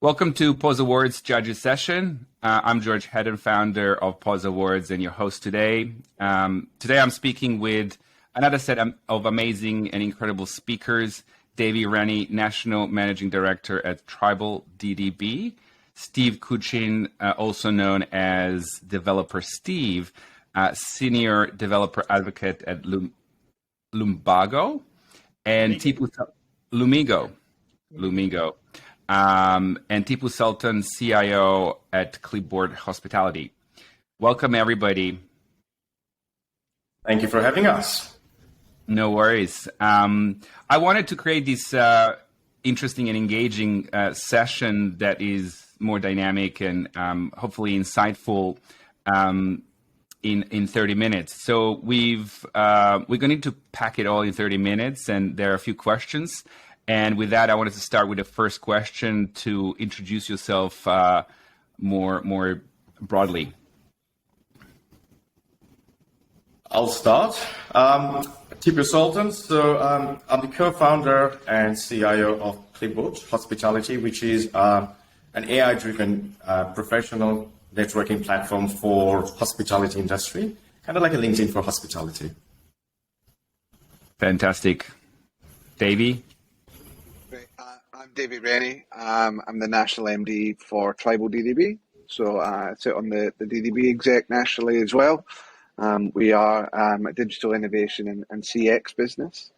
Welcome to Pause Awards Judges Session. I'm George Hedon, founder of Pause Awards and your host today. Today I'm speaking with another set of amazing and incredible speakers. Davy Rennie, National Managing Director at Tribal DDB. Steve Coochin, also known as Developer Steve, Senior Developer Advocate at Lumigo. And Lumigo. And Tipu Sultan, CIO at Clipboard Hospitality. Welcome, everybody. Thank you for having us. No worries. I wanted to create this interesting and engaging session that is more dynamic and hopefully insightful in 30 minutes. So we're going to pack it all in 30 minutes, and there are a few questions. And with that, I wanted to start with the first question to introduce yourself more broadly. I'll start. Tipu Sultan. So I'm the co-founder and CIO of Clipboard Hospitality, which is an AI-driven professional networking platform for hospitality industry, kind of like a LinkedIn for hospitality. Fantastic. Davy? I'm Davy Rennie. I'm the National MD for Tribal DDB. So I sit on the DDB exec nationally as well. We are a digital innovation and CX business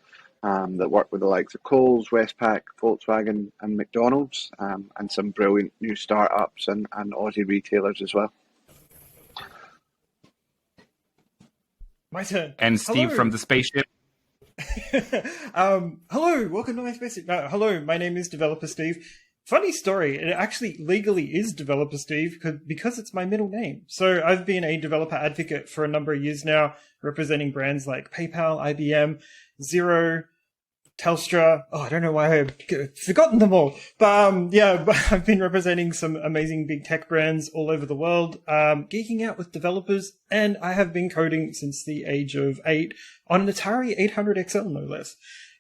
that work with the likes of Coles, Westpac, Volkswagen and McDonald's, and some brilliant new startups and Aussie retailers as well. My turn. And Steve Hello. from the spaceship. Hello, welcome to my space. Hello, my name is Developer Steve. Funny story, it actually legally is Developer Steve because it's my middle name. So I've been a developer advocate for a number of years now, representing brands like PayPal, IBM, Xero, Telstra. Oh, I don't know why I've forgotten them all. But I've been representing some amazing big tech brands all over the world, geeking out with developers, and I have been coding since the age of 8 on an Atari 800 XL, no less.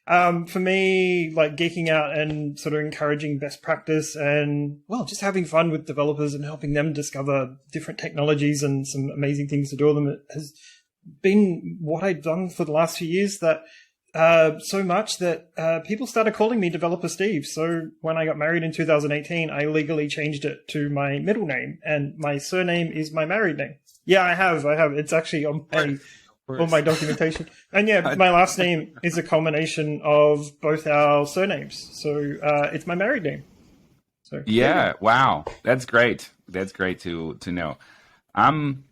For me, like geeking out and sort of encouraging best practice and, well, just having fun with developers and helping them discover different technologies and some amazing things to do with them, it has been what I've done for the last few years, that so much that people started calling me Developer Steve. So when I got married in 2018, I legally changed it to my middle name, and my surname is my married name. Yeah, I have. It's actually on my documentation. And yeah, my last name is a culmination of both our surnames. So it's my married name. So Yeah, wow. That's great. That's great to know. I'm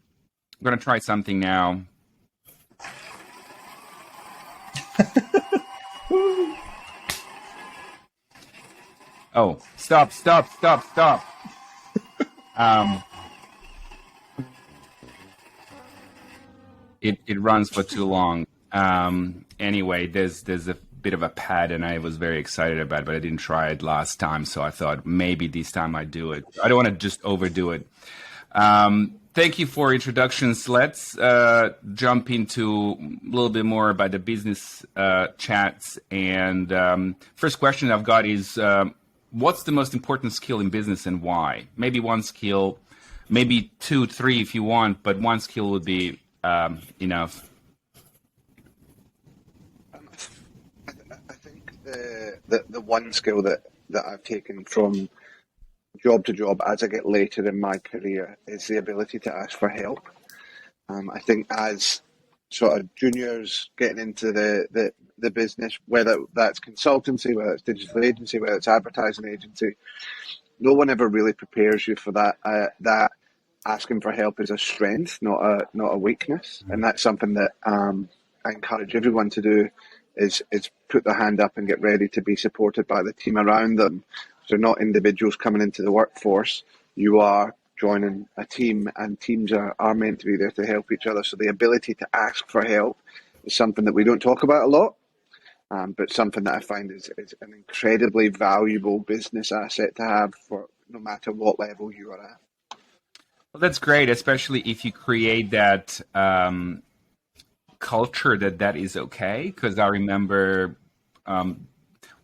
going to try something now. Oh, stop. It runs for too long. Anyway, there's a bit of a pad, and I was very excited about it, but I didn't try it last time, so I thought maybe this time I'd do it. I don't want to just overdo it. Thank you for introductions. Let's jump into a little bit more about the business chats. And first question I've got is, what's the most important skill in business and why? Maybe one skill, maybe 2, 3 if you want, but one skill would be enough. I think the one skill that I've taken from job to job as I get later in my career is the ability to ask for help. I think as sort of juniors getting into the business, whether that's consultancy, whether it's digital agency, whether it's advertising agency, no one ever really prepares you for that. That asking for help is a strength, not a weakness, and that's something that I encourage everyone to do. Is put their hand up and get ready to be supported by the team around them. So not individuals coming into the workforce. You are joining a team, and teams are meant to be there to help each other. So the ability to ask for help is something that we don't talk about a lot, but something that I find is an incredibly valuable business asset to have for no matter what level you are at. Well, that's great, especially if you create that culture that is okay. Because I remember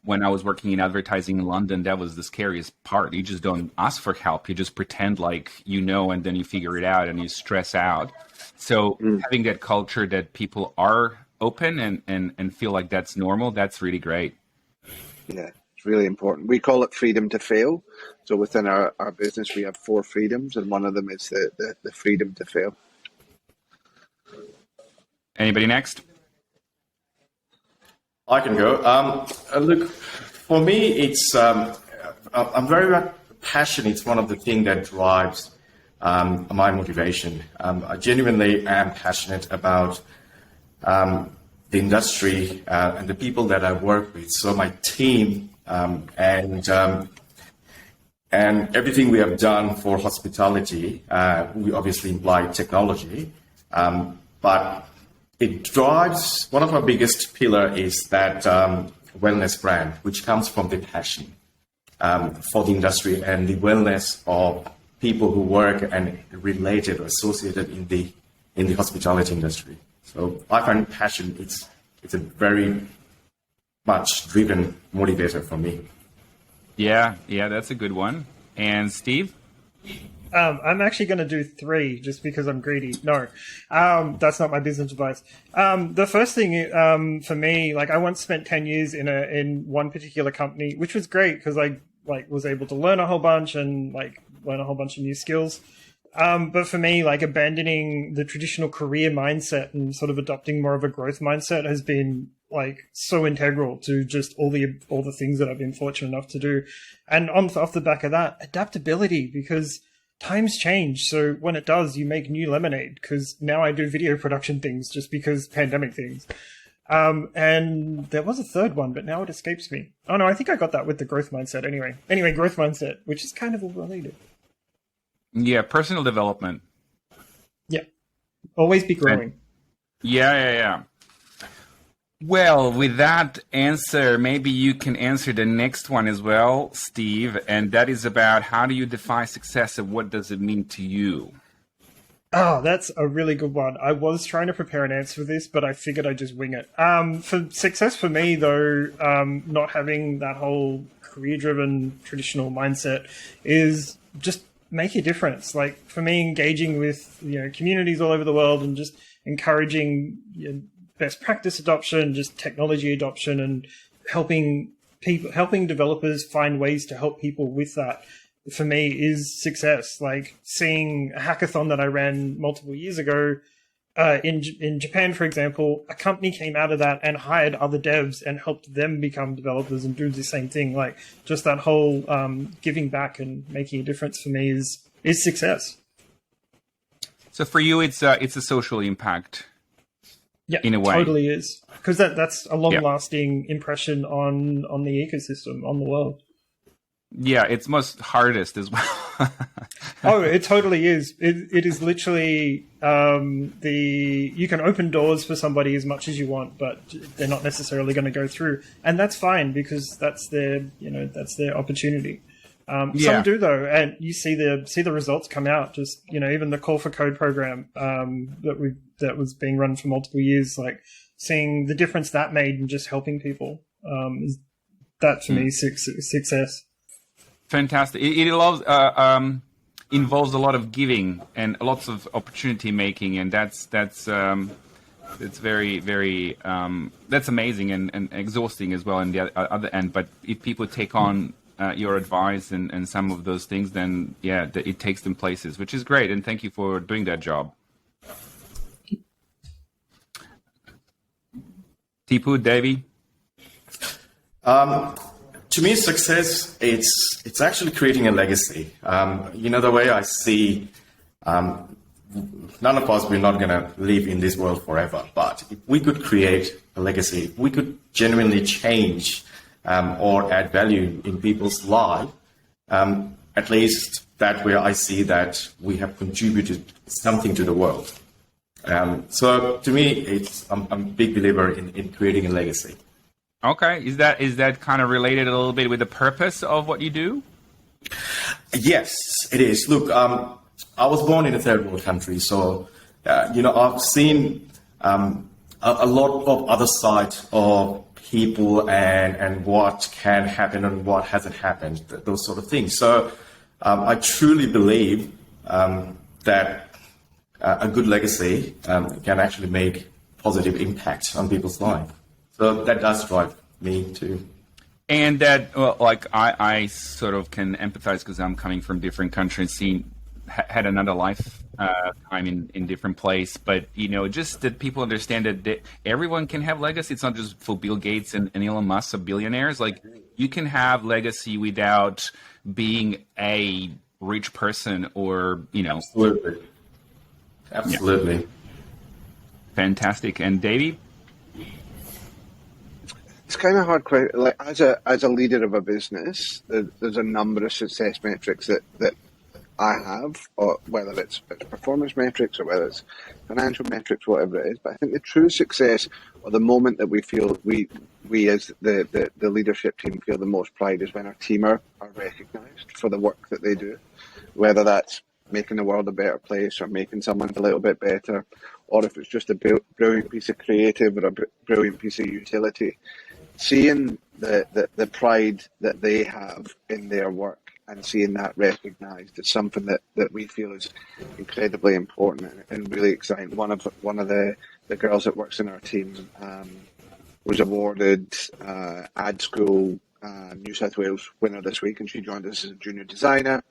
when I was working in advertising in London, that was the scariest part. You just don't ask for help. You just pretend like you know, and then you figure it out and you stress out. So having that culture that people are open and feel like that's normal, that's really great. Yeah, it's really important. We call it freedom to fail. So within our business, we have 4 freedoms, and one of them is the freedom to fail. Anybody next? I can go. Look, for me, it's I'm very passionate. It's one of the things that drives my motivation. I genuinely am passionate about the industry and the people that I work with. So my team and everything we have done for hospitality, we obviously imply technology, but it drives, one of our biggest pillar is that wellness brand, which comes from the passion for the industry and the wellness of people who work and related or associated in the hospitality industry. So I find passion, it's a very much driven motivator for me. Yeah, that's a good one. And Steve? I'm actually going to do 3 just because I'm greedy. No, that's not my business advice. The first thing for me, like I once spent 10 years in one particular company, which was great because I was able to learn a whole bunch and learn a whole bunch of new skills. But for me, abandoning the traditional career mindset and sort of adopting more of a growth mindset has been so integral to just all the things that I've been fortunate enough to do. And off the back of that, adaptability, because times change. So when it does, you make new lemonade, because now I do video production things just because pandemic things. And there was a third one, but now it escapes me. Oh no, I think I got that with the growth mindset anyway. Anyway, growth mindset, which is kind of all related. Yeah, personal development. Yeah. Always be growing. Yeah. Well, with that answer, maybe you can answer the next one as well, Steve, and that is about how do you define success and what does it mean to you? Oh, that's a really good one. I was trying to prepare an answer for this, but I figured I'd just wing it. For success for me, though, not having that whole career-driven traditional mindset is just make a difference. For me, engaging with communities all over the world and just encouraging best practice adoption, just technology adoption, and helping developers find ways to help people with that, for me, is success. Seeing a hackathon that I ran multiple years ago in Japan, for example, a company came out of that and hired other devs and helped them become developers and do the same thing. Just that whole giving back and making a difference for me is success. So for you, it's a social impact. Yeah, in a way. Totally is, because that's a long-lasting impression on the ecosystem, on the world. Yeah, it's most hardest as well. Oh, it totally is. It is literally you can open doors for somebody as much as you want, but they're not necessarily going to go through, and that's fine because that's their opportunity. Some do though, and you see the results come out. Just even the Call for Code program that was being run for multiple years, seeing the difference that made in just helping people. That for me is success. Fantastic. It involves a lot of giving and lots of opportunity making, and that's very, very that's amazing and exhausting as well on the other end. But if people take on your advice and some of those things, then it takes them places, which is great. And thank you for doing that job. Tipu, Davy? To me, success, it's actually creating a legacy. The way I see, none of us, we're not going to live in this world forever. But if we could create a legacy, if we could genuinely change or add value in people's lives, at least that way I see that we have contributed something to the world. So to me, I'm a big believer in creating a legacy. Okay, is that kind of related a little bit with the purpose of what you do? Yes, it is. Look, I was born in a third world country, so I've seen a lot of other side of people and what can happen and what hasn't happened, those sort of things. So I truly believe that a good legacy can actually make positive impact on people's life. So that does drive me too. And that, like, I sort of can empathize because I'm coming from different countries, had another life time in different place. But, just that people understand that everyone can have legacy. It's not just for Bill Gates and Elon Musk, of billionaires. Like, you can have legacy without being a rich person or, Absolutely. Absolutely. Yeah. Fantastic. And Davey? It's kind of hard. Like as a leader of a business, there's a number of success metrics that I have, or whether it's performance metrics or whether it's financial metrics, whatever it is. But I think the true success, or the moment that we feel we as the leadership team feel the most pride, is when our team are recognised for the work that they do, whether that's making the world a better place or making someone a little bit better, or if it's just a brilliant piece of creative or a brilliant piece of utility. Seeing the pride that they have in their work and seeing that recognised is something that we feel is incredibly important and really exciting. One of the girls that works in our team was awarded Ad School New South Wales winner this week, and she joined us as a junior designer.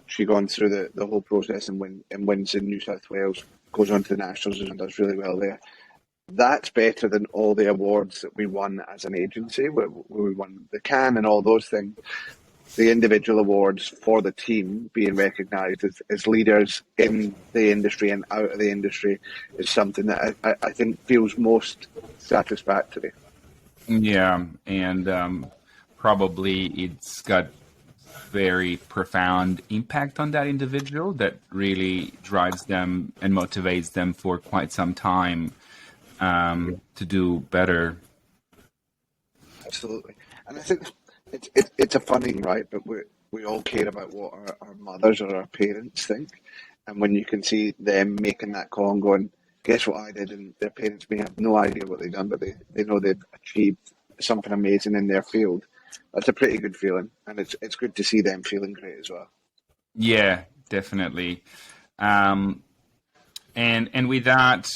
She gone through the whole process and wins in New South Wales, goes on to the Nationals and does really well there. That's better than all the awards that we won as an agency, where we won the Cannes and all those things. The individual awards for the team being recognised as leaders in the industry and out of the industry is something that I think feels most satisfactory. Yeah, and probably it's got very profound impact on that individual that really drives them and motivates them for quite some time to do better. Absolutely. And I think it's a funny thing, right? But we all care about what our mothers or our parents think. And when you can see them making that call and going, guess what I did? And their parents may have no idea what they've done, but they know they've achieved something amazing in their field. That's a pretty good feeling. And it's good to see them feeling great as well. Yeah, definitely. And with that,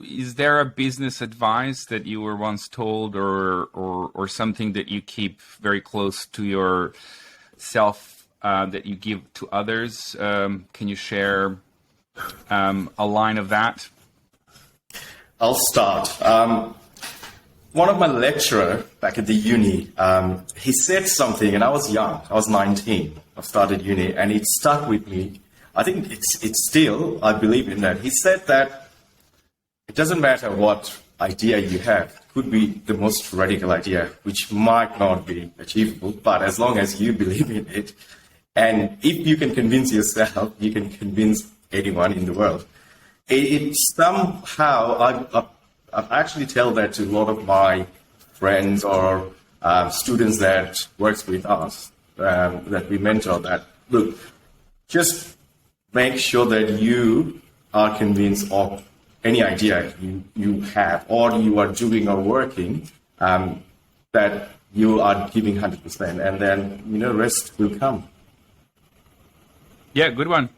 is there a business advice that you were once told or something that you keep very close to yourself that you give to others? Can you share a line of that? I'll start. One of my lecturer back at the uni, he said something, and I was young. I was 19. I started uni, and it stuck with me. I think it's still, I believe in that. He said that it doesn't matter what idea you have. It could be the most radical idea, which might not be achievable, but as long as you believe in it, and if you can convince yourself, you can convince anyone in the world. It somehow, I actually tell that to a lot of my friends or students that works with us, that we mentor, that, look, just make sure that you are convinced of any idea you have or you are doing or working, that you are giving 100%, and then, rest will come. Yeah, good one.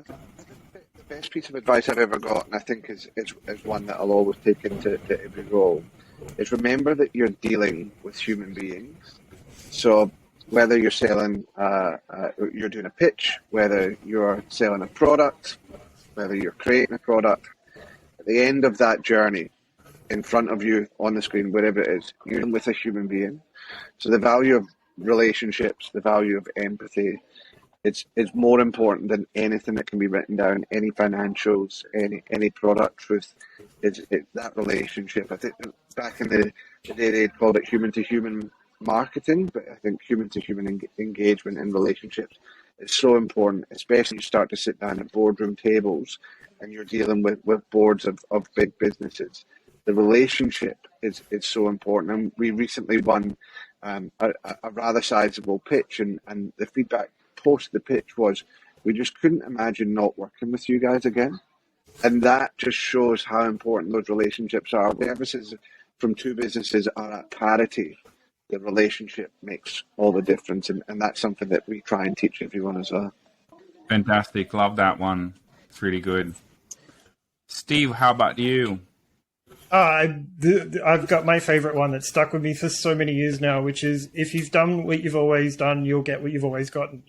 The best piece of advice I've ever got, and I think is one that I'll always take into every role, is remember that you're dealing with human beings. So whether you're selling, you're doing a pitch, whether you're selling a product, whether you're creating a product, at the end of that journey, in front of you, on the screen, wherever it is, you're dealing with a human being. So the value of relationships, the value of empathy, it's more important than anything that can be written down, any financials, any product truth. It's that relationship. I think back in the day they called it human-to-human marketing, but I think human-to-human engagement and relationships is so important, especially when you start to sit down at boardroom tables and you're dealing with boards of big businesses. The relationship is so important. And we recently won a rather sizable pitch, and the feedback post the pitch was, we just couldn't imagine not working with you guys again. And that just shows how important those relationships are. Services from two businesses are at parity. The relationship makes all the difference, and that's something that we try and teach everyone as well. Fantastic. Love that one. It's really good. Steve, how about you? I've got my favorite one that stuck with me for so many years now, which is if you've done what you've always done, you'll get what you've always gotten.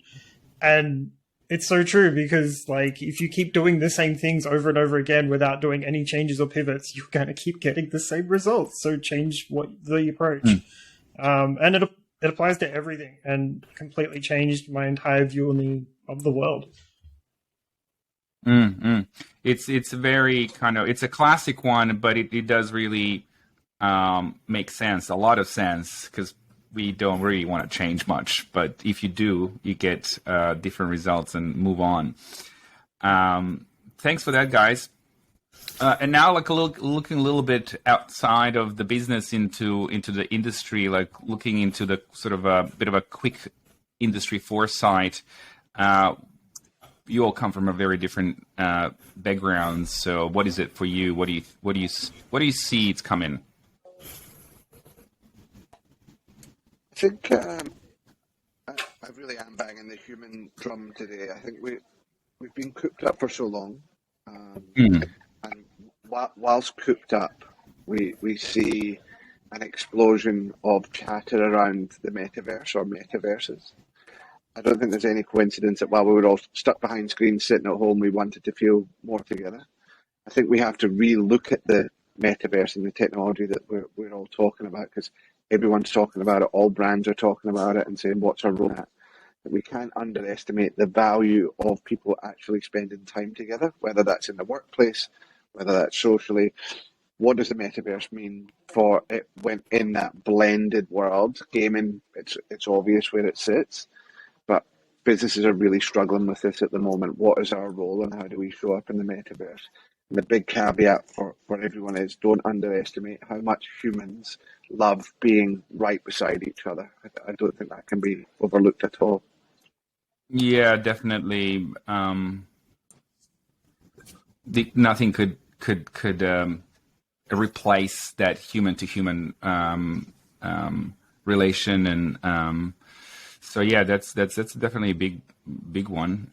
And it's so true because, like, if you keep doing the same things over and over again without doing any changes or pivots, you're going to keep getting the same results. So change the approach. And it applies to everything and completely changed my entire view of the world. It's very it's a classic one, but it does really make sense, a lot of sense, because we don't really want to change much, but if you do, you get different results and move on. Thanks for that, guys. And now, like looking a little bit outside of the business into the industry, like looking into the sort of a bit of a quick industry foresight. You all come from a very different backgrounds. So, what is it for you? What do you see it's coming? I think I really am banging the human drum today. I think we've been cooped up for so long, and whilst cooped up, we see an explosion of chatter around the metaverse or metaverses. I don't think there's any coincidence that while we were all stuck behind screens sitting at home, we wanted to feel more together. I think we have to re-look at the metaverse and the technology that we're all talking about, because everyone's talking about it, all brands are talking about it and saying what's our role in that. But we can't underestimate the value of people actually spending time together, whether that's in the workplace, whether that's socially. What does the metaverse mean for it when in that blended world? Gaming, it's obvious where it sits, but businesses are really struggling with this at the moment. What is our role and how do we show up in the metaverse? And the big caveat for everyone is don't underestimate how much humans love being right beside each other. I don't think that can be overlooked at all. Yeah, definitely. Nothing could replace that human to human relation, and so yeah, that's definitely a big one.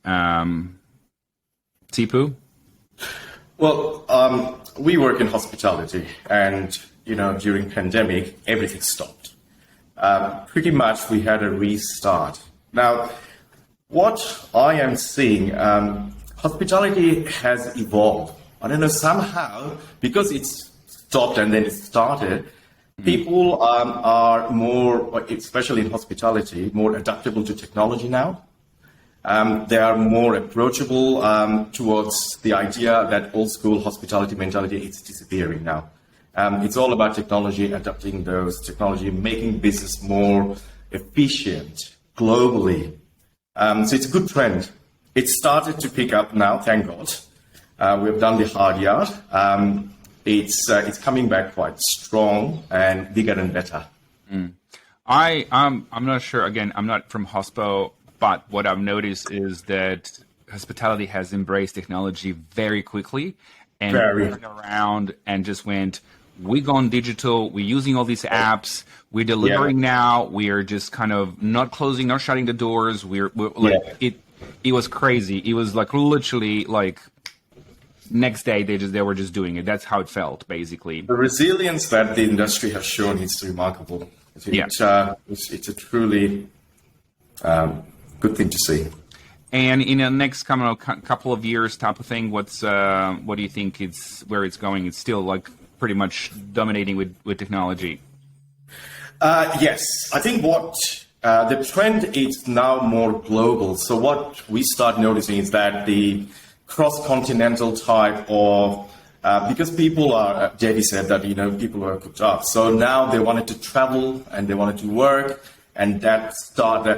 Tipu? Well, we work in hospitality, and during pandemic, everything stopped. Pretty much, we had a restart. Now, what I am seeing, hospitality has evolved. I don't know, somehow, because it's stopped and then it started, people are more, especially in hospitality, more adaptable to technology now. They are more approachable towards the idea that old school hospitality mentality is disappearing now. It's all about technology, adapting those technology, making business more efficient globally. So it's a good trend. It started to pick up now, thank God. We've done the hard yard. It's coming back quite strong and bigger and better. I'm not sure. Again, I'm not from hospo, but what I've noticed is that hospitality has embraced technology very quickly and turned around and just went, we're going digital, we're using all these apps, we're delivering now, we are just kind of not closing, not shutting the doors. We're like, it was crazy. It was like literally like next day they were just doing it. That's how it felt, basically. The resilience that the industry has shown is remarkable. It's a truly good thing to see. And in the next couple of years type of thing, what do you think where it's going? It's still like pretty much dominating with technology. Yes, I think what the trend is now more global. So what we start noticing is that the cross-continental type of because people are, Davy said that people are cooked up. So now they wanted to travel and they wanted to work, and that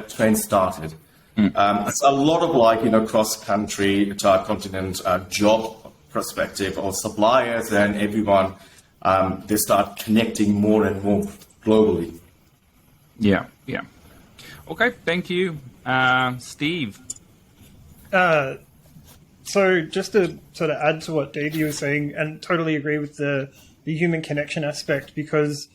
trend started. It's a lot of cross-country type continent job perspective or suppliers, and everyone they start connecting more and more globally. Yeah. Okay, thank you, Steve. So just to sort of add to what Davey was saying, and totally agree with the human connection aspect, because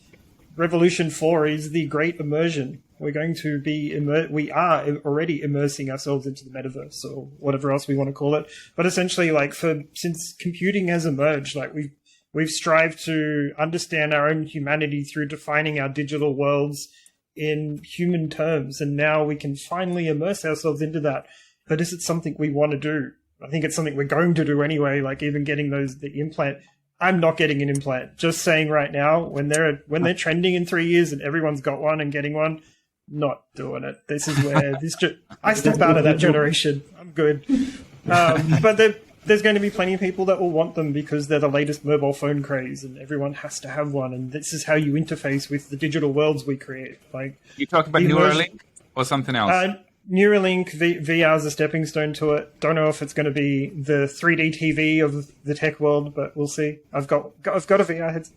Revolution 4 is the great immersion. We're going to be we are already immersing ourselves into the metaverse, or whatever else we want to call it. But essentially, like, since computing has emerged, like we've strived to understand our own humanity through defining our digital worlds in human terms, and now we can finally immerse ourselves into that. But is it something we want to do? I think it's something we're going to do anyway, like even getting the implant. I'm not getting an implant. Just saying right now, when they're trending in 3 years and everyone's got one and getting one, not doing it. This is where I step out of that generation. I'm good. But there's going to be plenty of people that will want them because they're the latest mobile phone craze and everyone has to have one. And this is how you interface with the digital worlds we create. Like, you talk about Neuralink or something else? Neuralink, VR is a stepping stone to it. Don't know if it's going to be the 3D TV of the tech world, but we'll see. I've got a VR.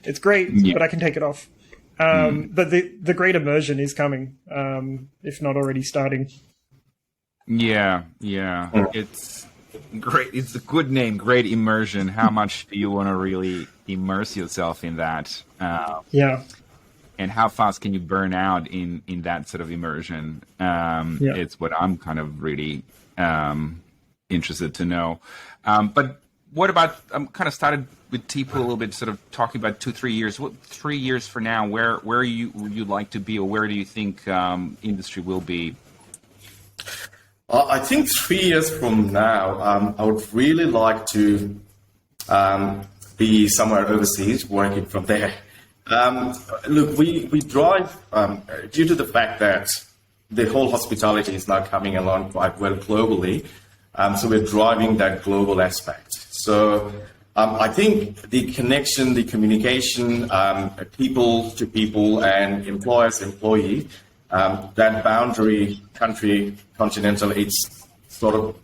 It's great, but I can take it off. But the great immersion is coming, if not already starting. Yeah. It's great. It's a good name, Great Immersion. How much do you want to really immerse yourself in that? And how fast can you burn out in that sort of immersion? It's what I'm kind of really interested to know. But what about, I'm kind of started with Tipu a little bit, sort of talking about 2-3 years. What 3 years for now, where would you like to be, or where do you think industry will be? I think 3 years from now, I would really like to be somewhere overseas, working from there. Look, we drive, due to the fact that the whole hospitality is now coming along quite well globally, so we're driving that global aspect. So I think the connection, the communication, people to people and employers, employee, that boundary, country, continental, it's sort of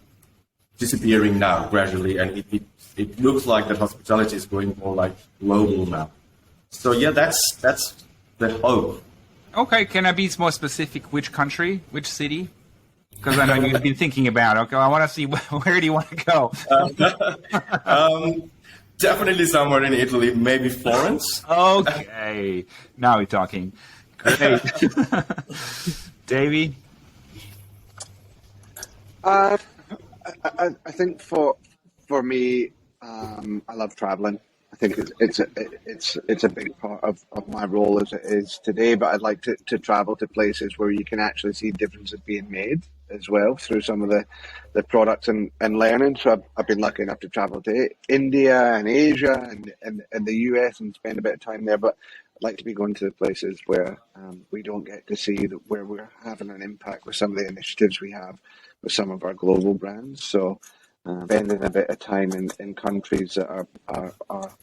disappearing now gradually, and it looks like that hospitality is going more like global now. So yeah, that's the hope. Okay, can I be more specific? Which country? Which city? Because I know you've been thinking about. Okay, I want to see where do you want to go? Definitely somewhere in Italy, maybe Florence. Okay, now we're talking. Great, Davy. I think for me, I love traveling. I think it's a big part of my role as it is today, but I'd like to travel to places where you can actually see differences being made as well through some of the products and learning. So I've been lucky enough to travel to India and Asia and the US and spend a bit of time there, but I'd like to be going to the places where we don't get to see where we're having an impact with some of the initiatives we have with some of our global brands. So spending a bit of time in countries that are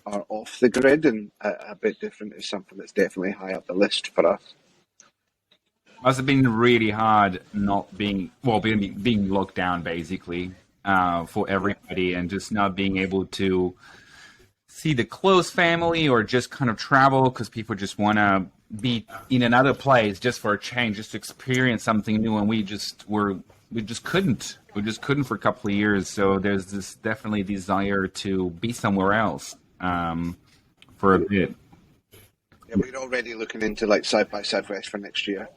off the grid and a bit different is something that's definitely high up the list for us. Must have been really hard not being locked down basically for everybody, and just not being able to see the close family or just kind of travel because people just want to be in another place just for a change, just to experience something new, and we just couldn't for a couple of years. So there's this definitely desire to be somewhere else for a bit. Yeah, we're already looking into like South by Southwest for next year.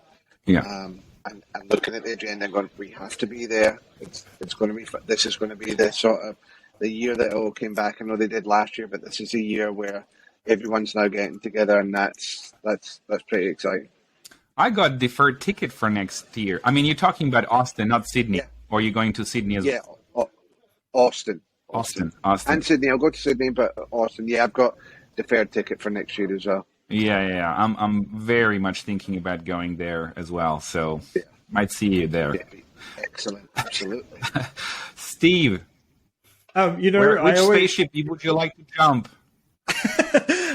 Yeah. And looking at the agenda and going, we have to be there. It's going to be. This is going to be the sort of the year that it all came back. I know they did last year, but this is a year where everyone's now getting together, and that's pretty exciting. I got deferred ticket for next year. I mean, you're talking about Austin, not Sydney. Yeah. Or are you going to Sydney as well? Yeah, Austin. And Sydney. I'll go to Sydney, but Austin. Yeah, I've got deferred ticket for next year as well. Yeah. I'm very much thinking about going there as well. So might see you there. Yeah. Excellent. Absolutely. Steve, which spaceship would you like to jump?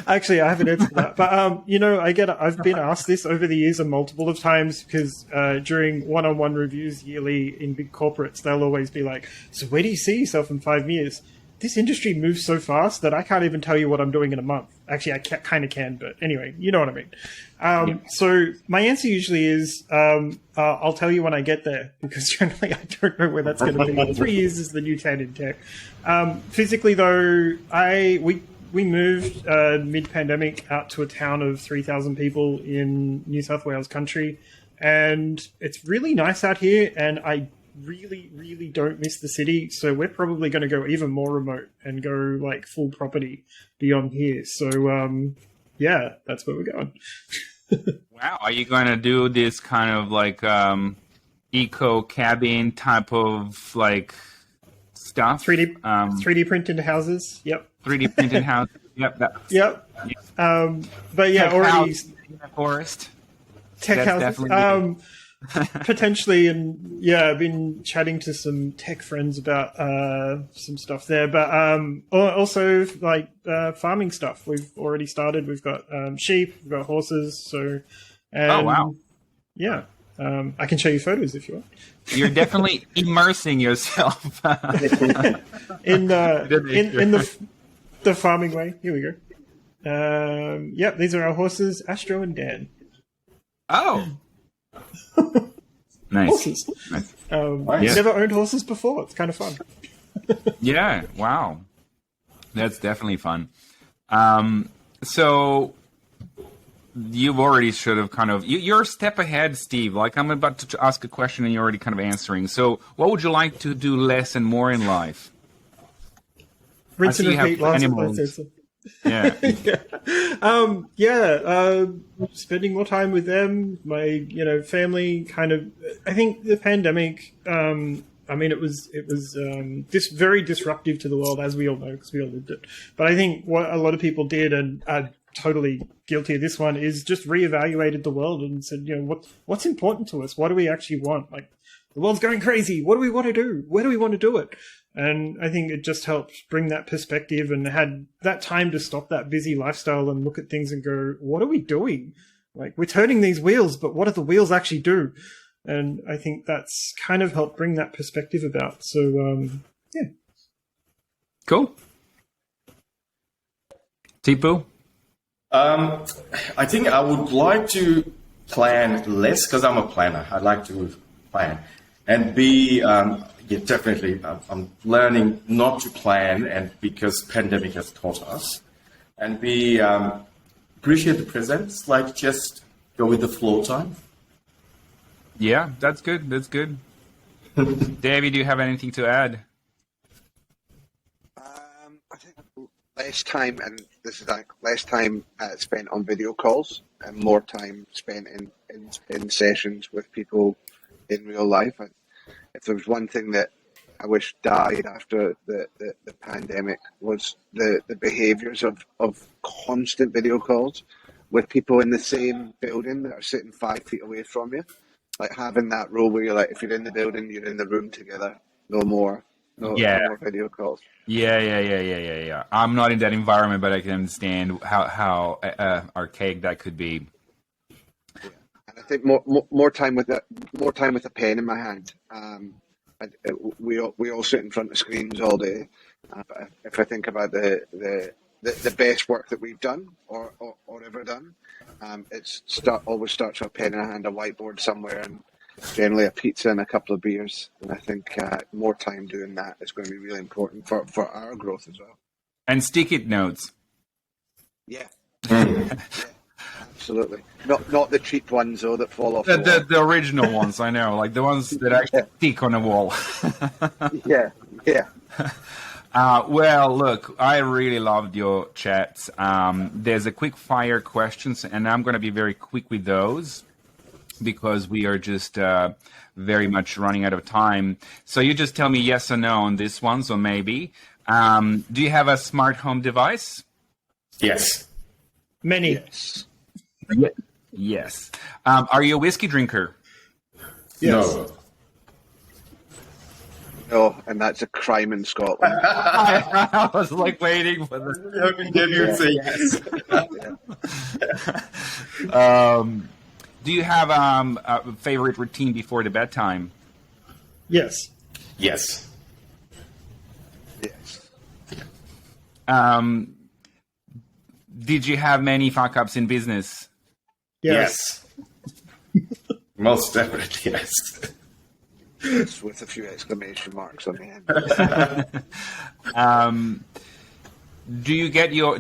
Actually, I haven't answered that, but I've been asked this over the years and multiple of times because during one-on-one reviews yearly in big corporates, they'll always be like, "So where do you see yourself in 5 years?" this industry moves so fast that I can't even tell you what I'm doing in a month. Actually, I kind of can, but anyway, you know what I mean. So my answer usually is I'll tell you when I get there, because generally I don't know where that's going to be. 3 years is the new 10 in tech. Physically, though, we moved mid-pandemic out to a town of 3,000 people in New South Wales country, and it's really nice out here, and I really, really don't miss the city, so we're probably going to go even more remote and go like full property beyond here. So yeah, that's where we're going. Wow, are you going to do this kind of like eco cabin type of like stuff? 3D printed houses. Yep. 3D printed house. Yep. Yep. But yeah, tech already house in the forest. tech That's houses. definitely Potentially, and yeah, I've been chatting to some tech friends about some stuff there, but also like farming stuff. We've already started. We've got sheep, we've got horses. So, oh wow, yeah, I can show you photos if you want. You're definitely immersing yourself in the farming way. Here we go. Yep, these are our horses, Astro and Dan. Oh. Nice. Horses. Nice. Never owned horses before. It's kind of fun. Yeah. Wow. That's definitely fun. So you've already sort of kind of you're a step ahead, Steve. Like I'm about to ask a question and you're already kind of answering. So what would you like to do less and more in life? Rinse and repeat. Animals. Yeah. Spending more time with them, my family. Kind of, I think the pandemic. It was very disruptive to the world, as we all know, because we all lived it. But I think what a lot of people did, and are totally guilty of this one, is just reevaluated the world and said, what's important to us? What do we actually want? Like, the world's going crazy. What do we want to do? Where do we want to do it? And I think it just helped bring that perspective, and had that time to stop that busy lifestyle and look at things and go, what are we doing? Like, we're turning these wheels, but what do the wheels actually do? And I think that's kind of helped bring that perspective about. So, yeah. Cool. Tipu? I think I would like to plan less, because I'm a planner. I'd like to plan. And be... yeah, definitely. I'm learning not to plan, and because pandemic has taught us, and be appreciate the presents. Like, just go with the flow time. Yeah, that's good. That's good. Davy, do you have anything to add? I think less time, and this is like less time spent on video calls and more time spent in sessions with people in real life. If there was one thing that I wish died after the pandemic, was the behaviours of constant video calls with people in the same building that are sitting 5 feet away from you. Like, having that rule where you're like, if you're in the building, you're in the room together. No more video calls. Yeah. I'm not in that environment, but I can understand how archaic that could be. I think more time with a pen in my hand. We all sit in front of screens all day. But if I think about the best work that we've done or ever done, always starts with a pen in a hand, a whiteboard somewhere, and generally a pizza and a couple of beers. And I think more time doing that is going to be really important for our growth as well. And sticky notes. Yeah. Absolutely. Not the cheap ones, though, that fall off the original ones, I know. Like the ones that actually stick on a wall. Yeah. Well, look, I really loved your chats. There's a quick fire questions, and I'm going to be very quick with those because we are just very much running out of time. So you just tell me yes or no on this one, so maybe. Do you have a smart home device? Yes. Many. Yes. Yes. Are you a whiskey drinker? Yes. No, and that's a crime in Scotland. I was like waiting for the Debut say yes. Do you have a favorite routine before the bedtime? Yes. Yes. Did you have many fuck ups in business? Yes. Most definitely, yes. Yes, with a few exclamation marks on the end. Do you get your?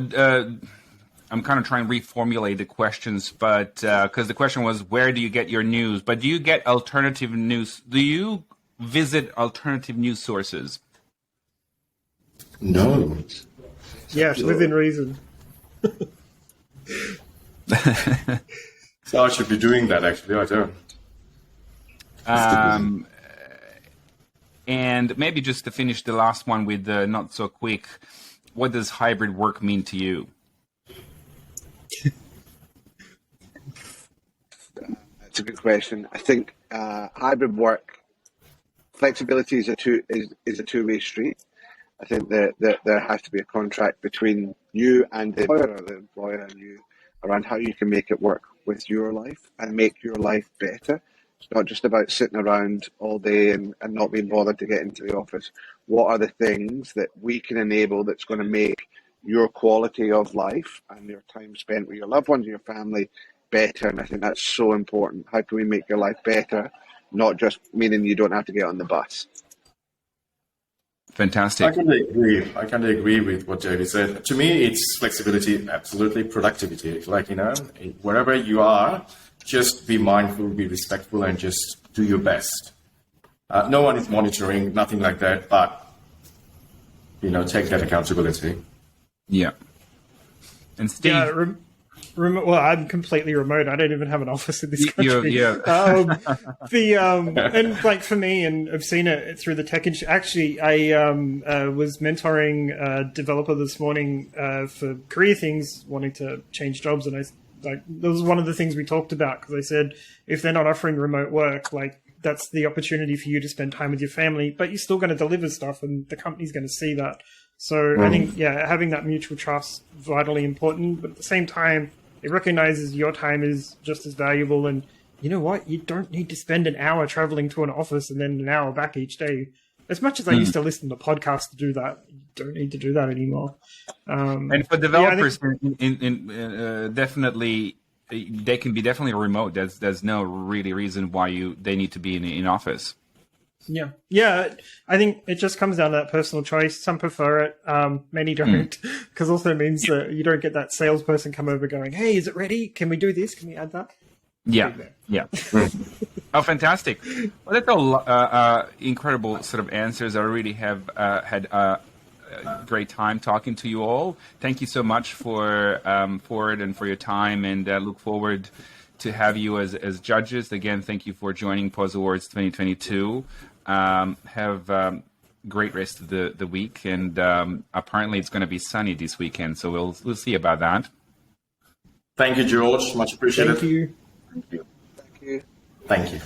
I'm kind of trying to reformulate the questions, but because the question was, where do you get your news? But do you get alternative news? Do you visit alternative news sources? No. Yes, within reason. So I should be doing that, actually. I don't. And maybe just to finish the last one with the not so quick, what does hybrid work mean to you? That's a good question. I think hybrid work flexibility is a two-way street. I think that there has to be a contract between you and the employer, or the employer and you, around how you can make it work with your life and make your life better. It's not just about sitting around all day and not being bothered to get into the office. What are the things that we can enable that's going to make your quality of life and your time spent with your loved ones and your family better? And I think that's so important. How can we make your life better? Not just meaning you don't have to get on the bus. Fantastic. I kind of agree with what Davy said. To me, it's flexibility, absolutely productivity. Like, wherever you are, just be mindful, be respectful, and just do your best. No one is monitoring, nothing like that, but, take that accountability. Yeah. And Steve... Yeah, well, I'm completely remote. I don't even have an office in this country. And like for me, and I've seen it through the tech industry. Actually, I was mentoring a developer this morning for career things, wanting to change jobs, and that was one of the things we talked about, because I said if they're not offering remote work, like that's the opportunity for you to spend time with your family, but you're still going to deliver stuff, and the company's going to see that. So I think, having that mutual trust is vitally important, but at the same time, it recognizes your time is just as valuable. And you know what? You don't need to spend an hour traveling to an office and then an hour back each day. As much as I used to listen to podcasts to do that, you don't need to do that anymore. And for developers, definitely, they can be definitely remote. There's no really reason why they need to be in office. Yeah. I think it just comes down to that personal choice. Some prefer it, many don't, because also it means that you don't get that salesperson come over going, "Hey, is it ready? Can we do this? Can we add that?" Yeah. Oh, fantastic! Well, that's all incredible sort of answers. I really have had a great time talking to you all. Thank you so much for it and for your time, and look forward to have you as judges. Again, thank you for joining POS Awards 2022. Have great rest of the week, and apparently it's going to be sunny this weekend, so we'll see about that. Thank you, George. Much appreciated. Thank you. Thank you. Thank you.